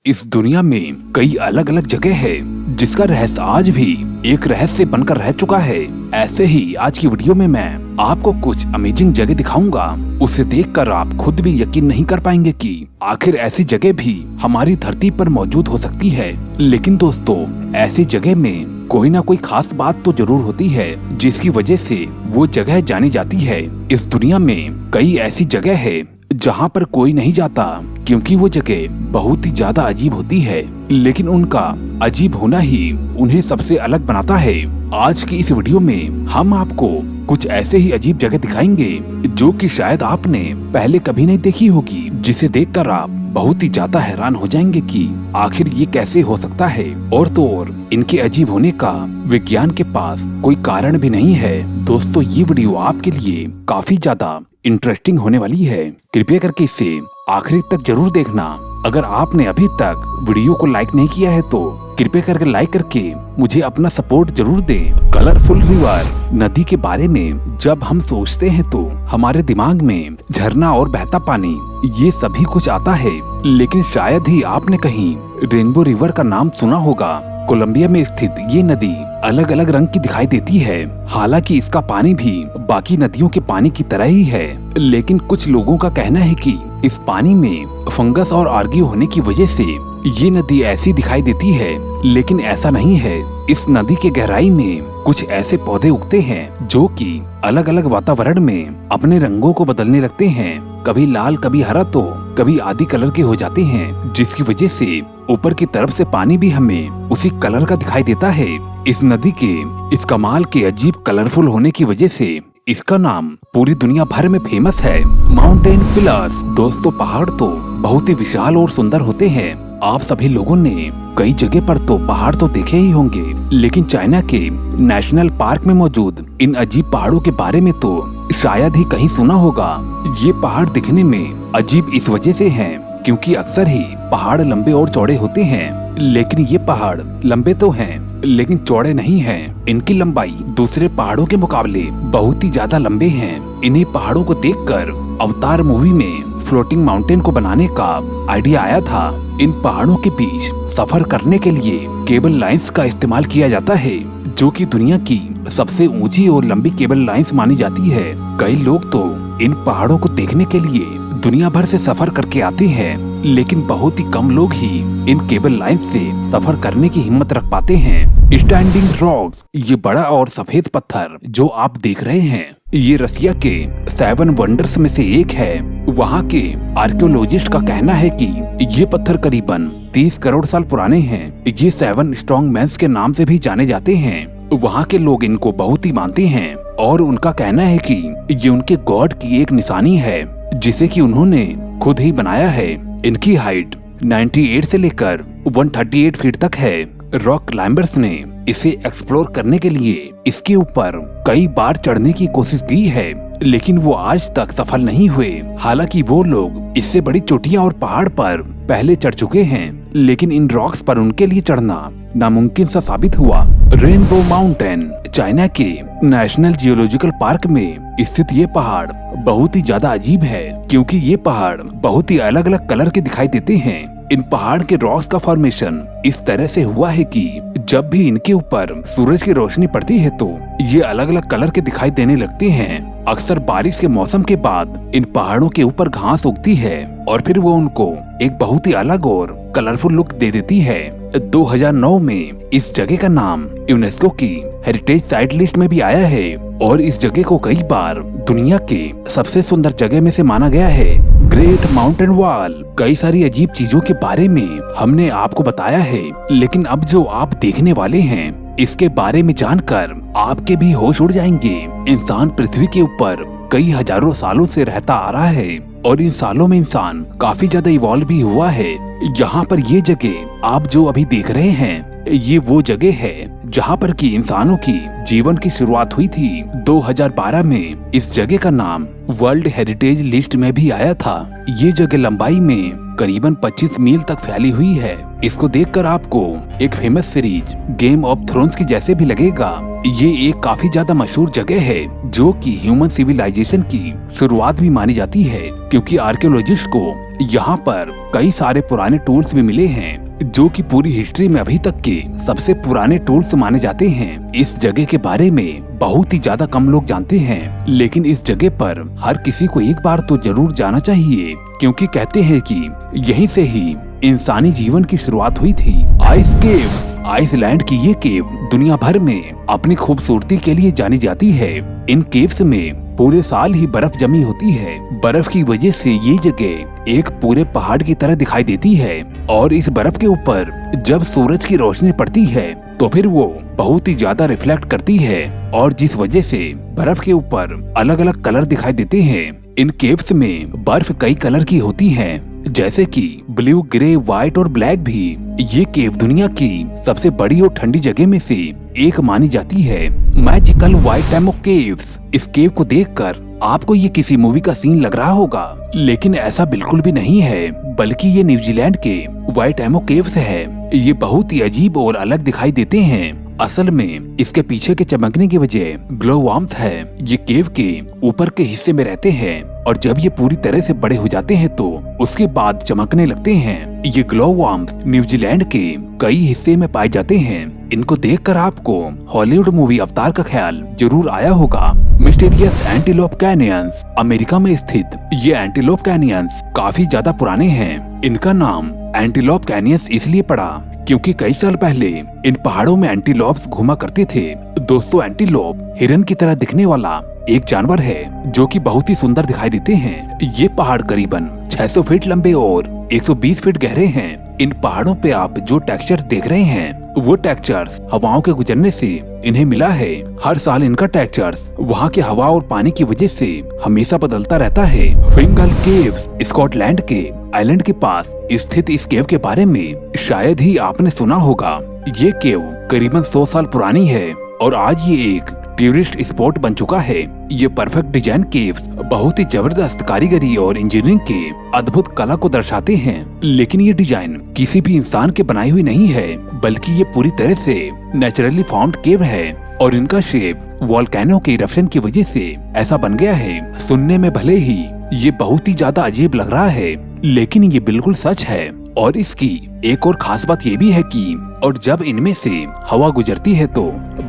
इस दुनिया में कई अलग अलग जगह है जिसका रहस्य आज भी एक रहस्य बनकर रह चुका है। ऐसे ही आज की वीडियो में मैं आपको कुछ अमेजिंग जगह दिखाऊंगा। उसे देखकर आप खुद भी यकीन नहीं कर पाएंगे कि आखिर ऐसी जगह भी हमारी धरती पर मौजूद हो सकती है। लेकिन दोस्तों, ऐसी जगह में कोई ना कोई खास बात तो जरूर होती है जिसकी वजह से वो जगह जानी जाती है। इस दुनिया में कई ऐसी जगह है जहाँ पर कोई नहीं जाता क्योंकि वो जगह बहुत ही ज्यादा अजीब होती है, लेकिन उनका अजीब होना ही उन्हें सबसे अलग बनाता है। आज की इस वीडियो में हम आपको कुछ ऐसे ही अजीब जगह दिखाएंगे जो कि शायद आपने पहले कभी नहीं देखी होगी, जिसे देखकर आप बहुत ही ज्यादा हैरान हो जाएंगे कि आखिर ये कैसे हो सकता है। और तो और इनके अजीब होने का विज्ञान के पास कोई कारण भी नहीं है। दोस्तों, ये वीडियो आपके लिए काफी ज्यादा इंटरेस्टिंग होने वाली है। कृपया करके इसे आखिरी तक जरूर देखना। अगर आपने अभी तक वीडियो को लाइक नहीं किया है तो कृपया करके लाइक करके मुझे अपना सपोर्ट जरूर दें। कलरफुल रिवर नदी के बारे में जब हम सोचते हैं तो हमारे दिमाग में झरना और बहता पानी ये सभी कुछ आता है, लेकिन शायद ही आपने कहीं रेनबो रिवर का नाम सुना होगा। कोलंबिया में स्थित ये नदी अलग अलग रंग की दिखाई देती है। हालांकि इसका पानी भी बाकी नदियों के पानी की तरह ही है, लेकिन कुछ लोगों का कहना है कि इस पानी में फंगस और आर्गी होने की वजह से ये नदी ऐसी दिखाई देती है, लेकिन ऐसा नहीं है। इस नदी के गहराई में कुछ ऐसे पौधे उगते हैं जो कि अलग अलग वातावरण में अपने रंगों को बदलने लगते हैं। कभी लाल, कभी हरा तो कभी आदि कलर के हो जाते हैं, जिसकी वजह से ऊपर की तरफ से पानी भी हमें उसी कलर का दिखाई देता है। इस नदी के इस कमाल के अजीब कलरफुल होने की वजह से इसका नाम पूरी दुनिया भर में फेमस है, माउंटेन पिलर्स। दोस्तों, पहाड़ तो बहुत ही विशाल और सुंदर होते हैं। आप सभी लोगों ने कई जगह पर तो पहाड़ तो देखे ही होंगे, लेकिन चाइना के नेशनल पार्क में मौजूद इन अजीब पहाड़ों के बारे में तो शायद ही कहीं सुना होगा। ये पहाड़ दिखने में अजीब इस वजह से हैं क्योंकि अक्सर ही पहाड़ लंबे और चौड़े होते हैं, लेकिन ये पहाड़ लंबे तो हैं लेकिन चौड़े नहीं हैं। इनकी लंबाई दूसरे पहाड़ों के मुकाबले बहुत ही ज्यादा लंबे हैं। इन्हीं पहाड़ों को देखकर अवतार मूवी में फ्लोटिंग माउंटेन को बनाने का आइडिया आया था। इन पहाड़ों के बीच सफर करने के लिए केबल लाइंस का इस्तेमाल किया जाता है, जो कि दुनिया की सबसे ऊंची और लंबी केबल लाइंस मानी जाती है। कई लोग तो इन पहाड़ों को देखने के लिए दुनिया भर से सफर करके आते हैं, लेकिन बहुत ही कम लोग ही इन केबल लाइन से सफर करने की हिम्मत रख पाते हैं। स्टैंडिंग रॉक्स, ये बड़ा और सफेद पत्थर जो आप देख रहे हैं, ये रसिया के 7 वंडर्स में से एक है। वहाँ के आर्कियोलॉजिस्ट का कहना है कि ये पत्थर करीबन 30 करोड़ साल पुराने हैं। ये 7 स्ट्रॉन्ग मैन्स के नाम से भी जाने जाते हैं। वहाँ के लोग इनको बहुत ही मानते हैं और उनका कहना है कि ये उनके गॉड की एक निशानी है जिसे कि उन्होंने खुद ही बनाया है। इनकी हाइट 98 से लेकर 138 फीट तक है। रॉक क्लाइंबर्स ने इसे एक्सप्लोर करने के लिए इसके ऊपर कई बार चढ़ने की कोशिश की है, लेकिन वो आज तक सफल नहीं हुए। हालांकि वो लोग इससे बड़ी चोटियां और पहाड़ पर पहले चढ़ चुके हैं, लेकिन इन रॉक्स पर उनके लिए चढ़ना नामुमकिन सा साबित हुआ। रेनबो माउंटेन, चाइना के नेशनल जियोलॉजिकल पार्क में स्थित ये पहाड़ बहुत ही ज्यादा अजीब है क्योंकि ये पहाड़ बहुत ही अलग अलग कलर के दिखाई देते हैं। इन पहाड़ के रॉक्स का फॉर्मेशन इस तरह से हुआ है कि जब भी इनके ऊपर सूरज की रोशनी पड़ती है तो ये अलग अलग कलर के दिखाई देने लगते हैं। अक्सर बारिश के मौसम के बाद इन पहाड़ों के ऊपर घास उगती है और फिर वो उनको एक बहुत ही अलग और कलरफुल लुक दे देती है। 2009 में इस जगह का नाम यूनेस्को की हेरिटेज साइट लिस्ट में भी आया है और इस जगह को कई बार दुनिया के सबसे सुंदर जगह में से माना गया है। ग्रेट माउंटेन वॉल, कई सारी अजीब चीजों के बारे में हमने आपको बताया है, लेकिन अब जो आप देखने वाले हैं इसके बारे में जानकर आपके भी होश उड़ जाएंगे। इंसान पृथ्वी के ऊपर कई हजारों सालों से रहता आ रहा है और इन सालों में इंसान काफी ज्यादा इवॉल्व भी हुआ है। यहाँ पर ये जगह आप जो अभी देख रहे हैं ये वो जगह है जहाँ पर कि इंसानों की जीवन की शुरुआत हुई थी। 2012 में इस जगह का नाम वर्ल्ड हेरिटेज लिस्ट में भी आया था। ये जगह लंबाई में करीबन 25 मील तक फैली हुई है। इसको देखकर आपको एक famous series game of thrones की जैसे भी लगेगा। ये एक काफी ज्यादा मशहूर जगह है जो कि ह्यूमन सिविलाइजेशन की शुरुआत भी मानी जाती है, क्योंकि आर्कियोलॉजिस्ट को यहाँ पर कई सारे पुराने टूल्स भी मिले हैं जो कि पूरी हिस्ट्री में अभी तक के सबसे पुराने टूल्स माने जाते हैं। इस जगह के बारे में बहुत ही ज्यादा कम लोग जानते हैं, लेकिन इस जगह पर हर किसी को एक बार तो जरूर जाना चाहिए, क्योंकि कहते हैं कि यहीं से ही इंसानी जीवन की शुरुआत हुई थी। आइस केव्स, आइसलैंड की ये केव दुनिया भर में अपनी खूबसूरती के लिए जानी जाती है। इन केव्स में पूरे साल ही बर्फ जमी होती है। बर्फ की वजह से ये जगह एक पूरे पहाड़ की तरह दिखाई देती है, और इस बर्फ के ऊपर जब सूरज की रोशनी पड़ती है तो फिर वो बहुत ही ज्यादा रिफ्लेक्ट करती है, और जिस वजह से बर्फ के ऊपर अलग अलग कलर दिखाई देते हैं। इन केव्स में बर्फ कई कलर की होती है, जैसे कि ब्लू, ग्रे, व्हाइट और ब्लैक भी। ये केव दुनिया की सबसे बड़ी और ठंडी जगह में से एक मानी जाती है। मैजिकल व्हाइट एमो केव्स। इस केव को देखकर आपको ये किसी मूवी का सीन लग रहा होगा, लेकिन ऐसा बिल्कुल भी नहीं है, बल्कि ये न्यूजीलैंड के व्हाइट एमो केव्स है। ये बहुत ही अजीब और अलग दिखाई देते हैं। असल में इसके पीछे के चमकने की वजह ग्लो वार्मथ है। ये केव के ऊपर के हिस्से में रहते हैं, और जब ये पूरी तरह से बड़े हो जाते हैं तो उसके बाद चमकने लगते हैं। ये ग्लो वार्मथ न्यूजीलैंड के कई हिस्से में पाए जाते हैं। इनको देखकर आपको हॉलीवुड मूवी अवतार का ख्याल जरूर आया होगा। Mysterious antelope canyons. अमेरिका में स्थित ये एंटीलोप कैनियंस काफी ज्यादा पुराने हैं। इनका नाम एंटीलोप कैनियंस इसलिए पड़ा क्योंकि कई साल पहले इन पहाड़ों में एंटीलोप्स घूमा करते थे। दोस्तों, एंटीलोप हिरन की तरह दिखने वाला एक जानवर है जो कि बहुत ही सुंदर दिखाई देते हैं। ये पहाड़ करीबन 600 फीट लंबे और 120 फीट गहरे हैं। इन पहाड़ों पे आप जो टेक्सचर देख रहे हैं वो टेक्सचर्स हवाओं के गुजरने से इन्हें मिला है। हर साल इनका टेक्सचर्स वहाँ के हवा और पानी की वजह से हमेशा बदलता रहता है। फिंगल केव्स। स्कॉटलैंड के आइलैंड के पास स्थित इस केव के बारे में शायद ही आपने सुना होगा। ये केव करीबन 100 साल पुरानी है और आज ये एक टूरिस्ट स्पॉट बन चुका है। ये परफेक्ट डिजाइन केव्स बहुत ही जबरदस्त कारीगरी और इंजीनियरिंग के अद्भुत कला को दर्शाते हैं। लेकिन ये डिजाइन किसी भी इंसान के बनाई हुई नहीं है, बल्कि ये पूरी तरह से नेचुरली फॉर्म्ड केव है, और इनका शेप वोल्केनो के इरप्शन की वजह से ऐसा बन गया है। सुनने में भले ही ये बहुत ही ज्यादा अजीब लग रहा है, लेकिन ये बिल्कुल सच है। और इसकी एक और खास बात ये भी है कि और जब इनमें से हवा गुजरती है तो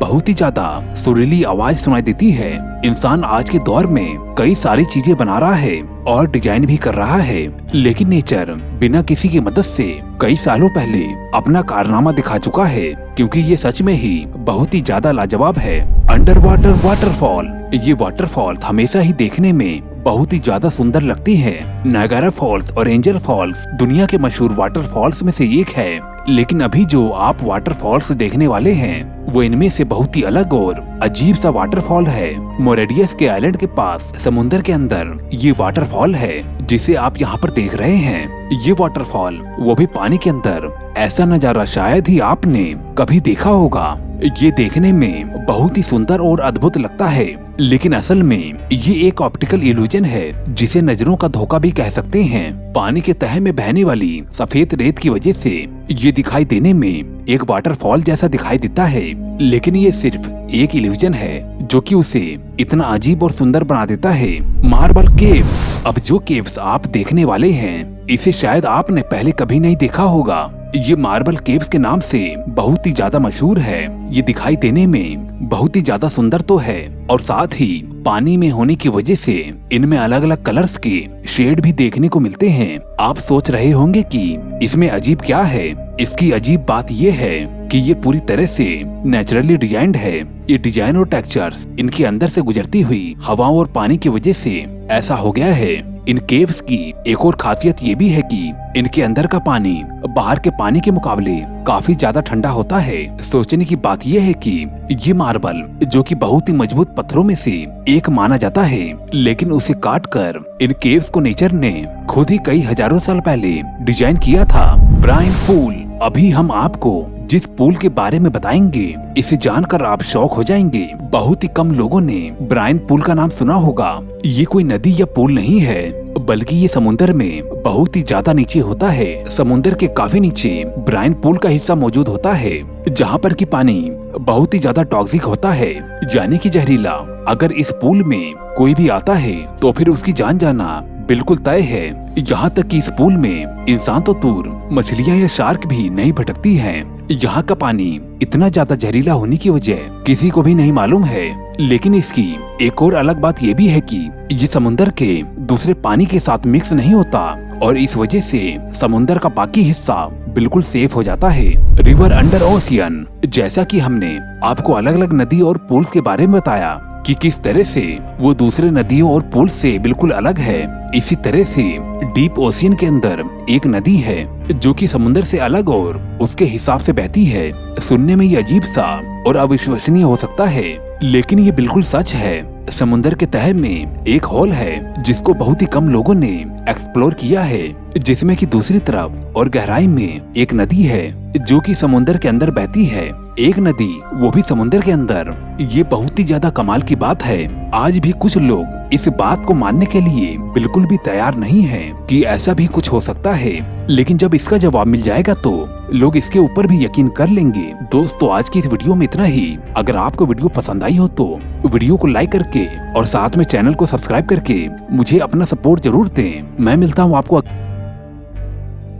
बहुत ही ज्यादा सुरीली आवाज सुनाई देती है। इंसान आज के दौर में कई सारी चीजें बना रहा है और डिजाइन भी कर रहा है, लेकिन नेचर बिना किसी की मदद से कई सालों पहले अपना कारनामा दिखा चुका है, क्योंकि ये सच में ही बहुत ही ज्यादा लाजवाब है। Under water waterfall. ये वाटरफॉल हमेशा ही देखने में बहुत ही ज्यादा सुंदर लगती है। नायगारा फॉल्स और एंजल फॉल्स दुनिया के मशहूर वाटरफॉल्स में से एक है, लेकिन अभी जो आप वाटरफॉल्स देखने वाले हैं वो इनमें से बहुत ही अलग और अजीब सा वाटरफॉल है। मोरेडियस के आइलैंड के पास समुंदर के अंदर ये वाटरफॉल है जिसे आप यहाँ पर देख रहे हैं। ये वाटरफॉल वो भी पानी के अंदर। ऐसा नजारा शायद ही आपने कभी देखा होगा। ये देखने में बहुत ही सुंदर और अद्भुत लगता है, लेकिन असल में ये एक ऑप्टिकल इल्यूजन है जिसे नजरों का धोखा भी कह सकते हैं। पानी के तह में बहने वाली सफेद रेत की वजह से ये दिखाई देने में एक वाटरफॉल जैसा दिखाई देता है, लेकिन ये सिर्फ एक इल्यूजन है जो कि उसे इतना अजीब और सुंदर बना देता है। Marble caves. अब जो केव्स आप देखने वाले हैं इसे शायद आपने पहले कभी नहीं देखा होगा। ये मार्बल केव्स के नाम से बहुत ही ज्यादा मशहूर है। ये दिखाई देने में बहुत ही ज्यादा सुंदर तो है, और साथ ही पानी में होने की वजह से इनमें अलग अलग कलर्स के शेड भी देखने को मिलते हैं। आप सोच रहे होंगे कि इसमें अजीब क्या है। इसकी अजीब बात ये है कि ये पूरी तरह से नेचुरली डिजाइंड है। ये डिजाइन और टेक्सचर्स इनके अंदर से गुजरती हुई हवाओं और पानी की वजह से ऐसा हो गया है। इन केव्स की एक और खासियत ये भी है कि इनके अंदर का पानी बाहर के पानी के मुकाबले काफी ज्यादा ठंडा होता है। सोचने की बात यह है कि ये मार्बल जो कि बहुत ही मजबूत पत्थरों में से एक माना जाता है, लेकिन उसे काट कर इन केव्स को नेचर ने खुद ही कई हजारों साल पहले डिजाइन किया था। Brine pool. अभी हम आपको जिस पूल के बारे में बताएंगे इसे जानकर आप शॉक हो जाएंगे। बहुत ही कम लोगों ने ब्रायन पूल का नाम सुना होगा। ये कोई नदी या पूल नहीं है, बल्कि ये समुंदर में बहुत ही ज्यादा नीचे होता है। समुंदर के काफी नीचे ब्रायन पूल का हिस्सा मौजूद होता है, जहाँ पर कि पानी बहुत ही ज्यादा टॉक्सिक होता है, यानी कि जहरीला। अगर इस पूल में कोई भी आता है तो फिर उसकी जान जाना बिल्कुल तय है। यहाँ तक कि इस पूल में इंसान तो दूर, मछलियाँ या शार्क भी नहीं भटकती हैं। यहाँ का पानी इतना ज्यादा जहरीला होने की वजह किसी को भी नहीं मालूम है। लेकिन इसकी एक और अलग बात ये भी है कि ये समुंदर के दूसरे पानी के साथ मिक्स नहीं होता और इस वजह से समुंदर का बाकी हिस्सा बिल्कुल सेफ हो जाता है। रिवर अंडर ओशियन, जैसा कि हमने आपको अलग अलग नदी और पूल्स के बारे में बताया कि किस तरह से वो दूसरे नदियों और पूल से बिल्कुल अलग है, इसी तरह से डीप ओशियन के अंदर एक नदी है जो कि समुंदर से अलग और उसके हिसाब से बहती है। सुनने में ये अजीब सा और अविश्वसनीय हो सकता है, लेकिन ये बिल्कुल सच है। समुंदर के तह में एक हॉल है जिसको बहुत ही कम लोगों ने एक्सप्लोर किया है, जिसमें कि दूसरी तरफ और गहराई में एक नदी है जो कि समुंदर के अंदर बहती है। एक नदी, वो भी समुंदर के अंदर। ये बहुत ही ज्यादा कमाल की बात है। आज भी कुछ लोग इस बात को मानने के लिए बिल्कुल भी तैयार नहीं हैं कि ऐसा भी कुछ हो सकता है, लेकिन जब इसका जवाब मिल जाएगा तो लोग इसके ऊपर भी यकीन कर लेंगे। दोस्तों, आज की इस वीडियो में इतना ही। अगर आपको वीडियो पसंद आई हो तो वीडियो को लाइक करके और साथ में चैनल को सब्सक्राइब करके मुझे अपना सपोर्ट जरूर दें। मैं मिलता हूँ आपको